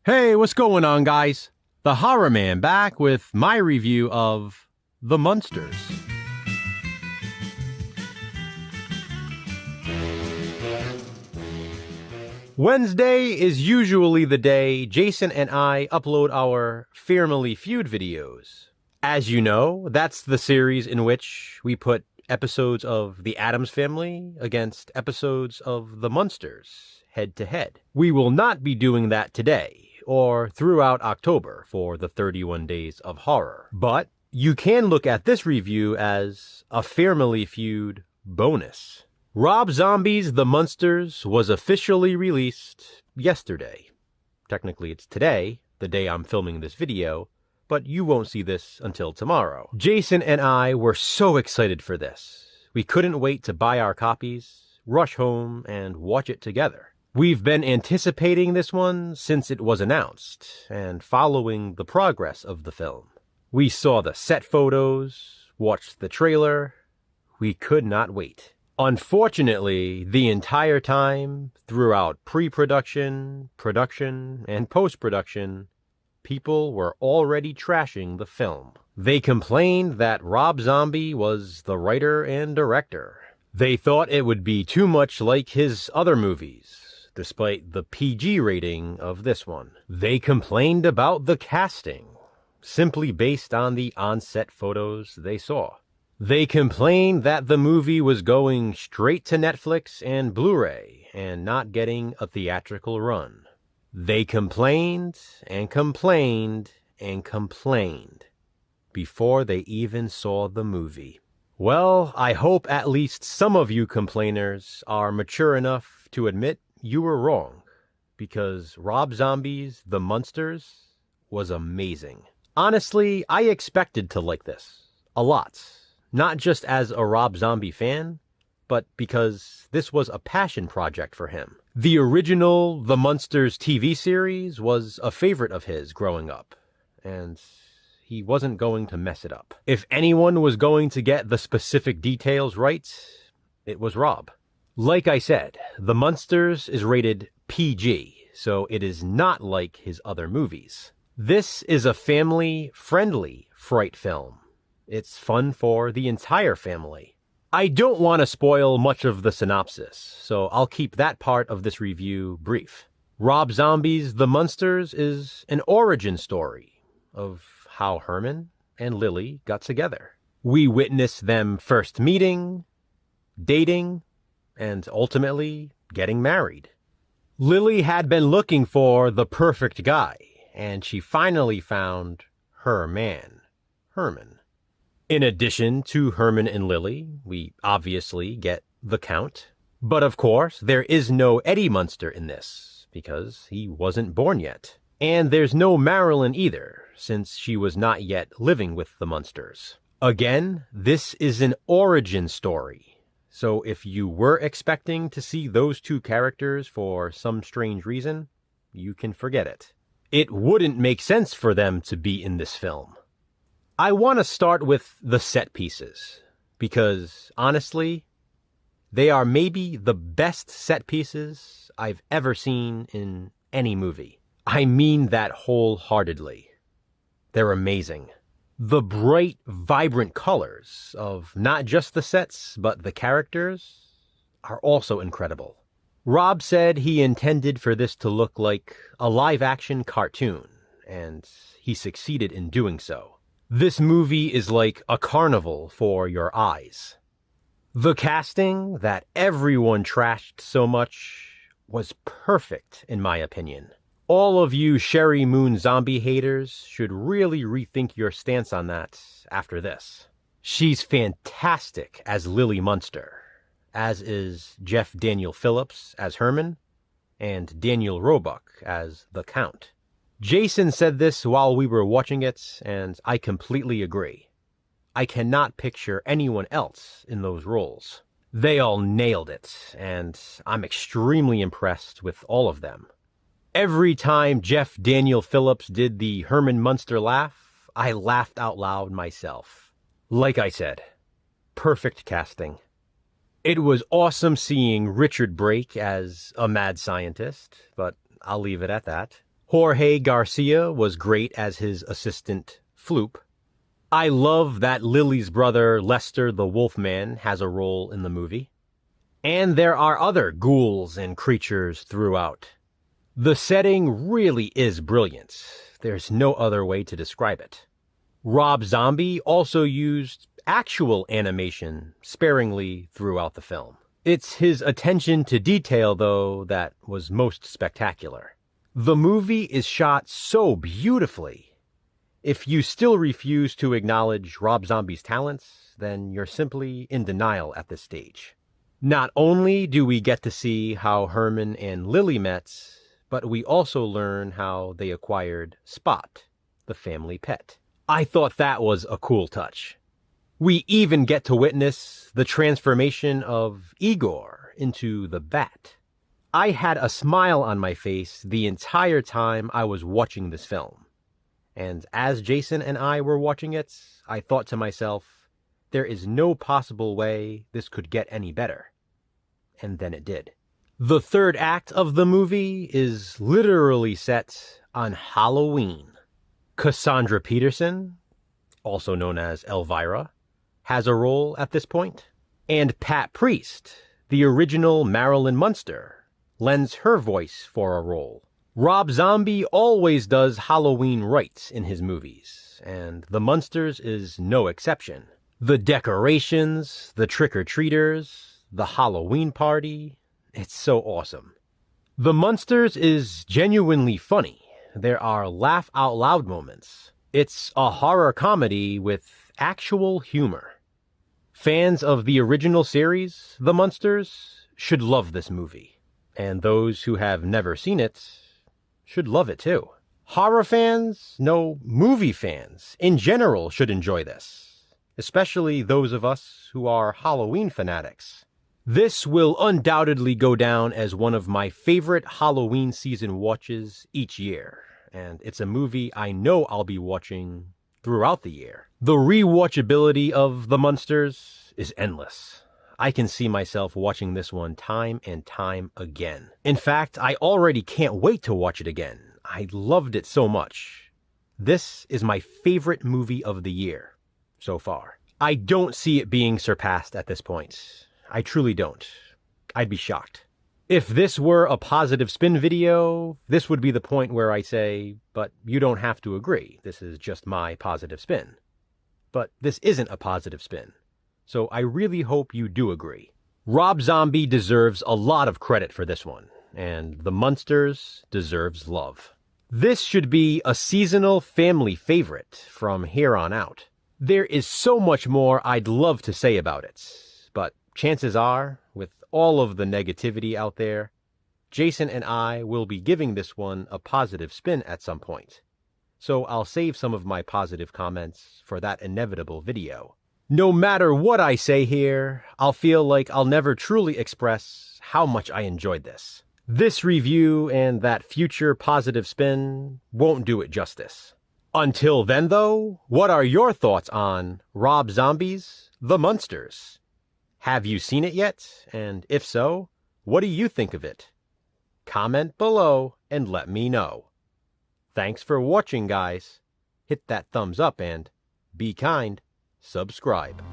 Hey, what's going on, guys? TheHORRORman back with my review of The Munsters. Wednesday is usually the day Jason and I upload our FEARmily Feud videos. As you know, that's the series in which we put episodes of The Addams Family against episodes of The Munsters head to head. We will not be doing that today or throughout October for the 31 Days of Horror. But you can look at this review as a FEARmily Feud bonus. Rob Zombie's The Munsters was officially released yesterday. Technically it's today, the day I'm filming this video, but you won't see this until tomorrow. Jason and I were so excited for this. We couldn't wait to buy our copies, rush home, and watch it together. We've been anticipating this one since it was announced, and following the progress of the film. We saw the set photos, watched the trailer. We could not wait. Unfortunately, the entire time, throughout pre-production, production, and post-production, people were already trashing the film. They complained that Rob Zombie was the writer and director. They thought it would be too much like his other movies, despite the PG rating of this one. They complained about the casting, simply based on the on-set photos they saw. They complained that the movie was going straight to Netflix and Blu-ray and not getting a theatrical run. They complained and complained and complained before they even saw the movie. Well, I hope at least some of you complainers are mature enough to admit you were wrong, because Rob Zombie's The Munsters was amazing. Honestly, I expected to like this a lot. Not just as a Rob Zombie fan, but because this was a passion project for him. The original The Munsters TV series was a favorite of his growing up, and he wasn't going to mess it up. If anyone was going to get the specific details right, it was Rob. Like I said, The Munsters is rated PG, so it is not like his other movies. This is a family-friendly fright film. It's fun for the entire family. I don't want to spoil much of the synopsis, so I'll keep that part of this review brief. Rob Zombie's The Munsters is an origin story of how Herman and Lily got together. We witness them first meeting, dating, and ultimately getting married. Lily had been looking for the perfect guy, and she finally found her man, Herman. In addition to Herman and Lily, we obviously get the Count. But of course, there is no Eddie Munster in this, because he wasn't born yet. And there's no Marilyn either, since she was not yet living with the Munsters. Again, this is an origin story. So if you were expecting to see those two characters for some strange reason, you can forget it. It wouldn't make sense for them to be in this film. I want to start with the set pieces, because honestly, they are maybe the best set pieces I've ever seen in any movie. I mean that wholeheartedly. They're amazing. The bright, vibrant colors of not just the sets, but the characters are also incredible. Rob said he intended for this to look like a live-action cartoon, and he succeeded in doing so. This movie is like a carnival for your eyes. The casting that everyone trashed so much was perfect, in my opinion. All of you Sherry Moon zombie haters should really rethink your stance on that after this. She's fantastic as Lily Munster, as is Jeff Daniel Phillips as Herman, and Daniel Roebuck as the Count. Jason said this while we were watching it, and I completely agree. I cannot picture anyone else in those roles. They all nailed it, and I'm extremely impressed with all of them. Every time Jeff Daniel Phillips did the Herman Munster laugh, I laughed out loud myself. Like I said, perfect casting. It was awesome seeing Richard Brake as a mad scientist, but I'll leave it at that. Jorge Garcia was great as his assistant, Floop. I love that Lily's brother, Lester the Wolfman, has a role in the movie. And there are other ghouls and creatures throughout. The setting really is brilliant. There's no other way to describe it. Rob Zombie also used actual animation sparingly throughout the film. It's his attention to detail, though, that was most spectacular. The movie is shot so beautifully. If you still refuse to acknowledge Rob Zombie's talents, then you're simply in denial at this stage. Not only do we get to see how Herman and Lily met, but we also learn how they acquired Spot, the family pet. I thought that was a cool touch. We even get to witness the transformation of Igor into the Bat. I had a smile on my face the entire time I was watching this film. And as Jason and I were watching it, I thought to myself, there is no possible way this could get any better. And then it did. The third act of the movie is literally set on Halloween. Cassandra Peterson, also known as Elvira, has a role at this point. And Pat Priest, the original Marilyn Munster, lends her voice for a role. Rob Zombie always does Halloween right in his movies, and The Munsters is no exception. The decorations, the trick-or-treaters, the Halloween party, it's so awesome. The Munsters is genuinely funny. There are laugh-out-loud moments. It's a horror comedy with actual humor. Fans of the original series, The Munsters, should love this movie. And those who have never seen it should love it too. Horror fans, no, movie fans, in general should enjoy this. Especially those of us who are Halloween fanatics. This will undoubtedly go down as one of my favorite Halloween season watches each year. And it's a movie I know I'll be watching throughout the year. The rewatchability of The Munsters is endless. I can see myself watching this one time and time again. In fact, I already can't wait to watch it again. I loved it so much. This is my favorite movie of the year so far. I don't see it being surpassed at this point. I truly don't. I'd be shocked. If this were a positive spin video, this would be the point where I say, but you don't have to agree. This is just my positive spin. But this isn't a positive spin. So I really hope you do agree. Rob Zombie deserves a lot of credit for this one, and The Munsters deserves love. This should be a seasonal family favorite from here on out. There is so much more I'd love to say about it, but chances are, with all of the negativity out there, Jason and I will be giving this one a positive spin at some point. So I'll save some of my positive comments for that inevitable video. No matter what I say here, I'll feel like I'll never truly express how much I enjoyed this. This review and that future positive spin won't do it justice. Until then, though, what are your thoughts on Rob Zombie's The Munsters? Have you seen it yet? And if so, what do you think of it? Comment below and let me know. Thanks for watching, guys. Hit that thumbs up and be kind. Subscribe.